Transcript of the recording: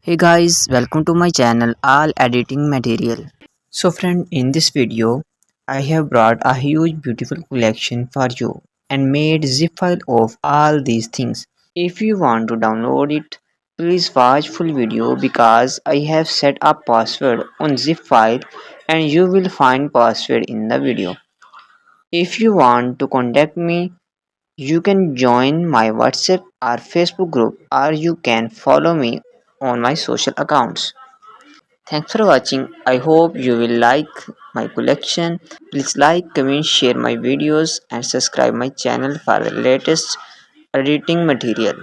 Hey guys, welcome to my channel All Editing Material. So friend, in this video I have brought a huge beautiful collection for you and made zip file of all these things. If you want to download it, please watch full video because I have set up password on zip file and you will find password in the video. If you want to contact me, you can join my WhatsApp or Facebook group, or you can follow me on my social accounts. Thanks for watching. I hope you will like my collection. Please like, comment, share my videos and subscribe my channel for the latest editing material.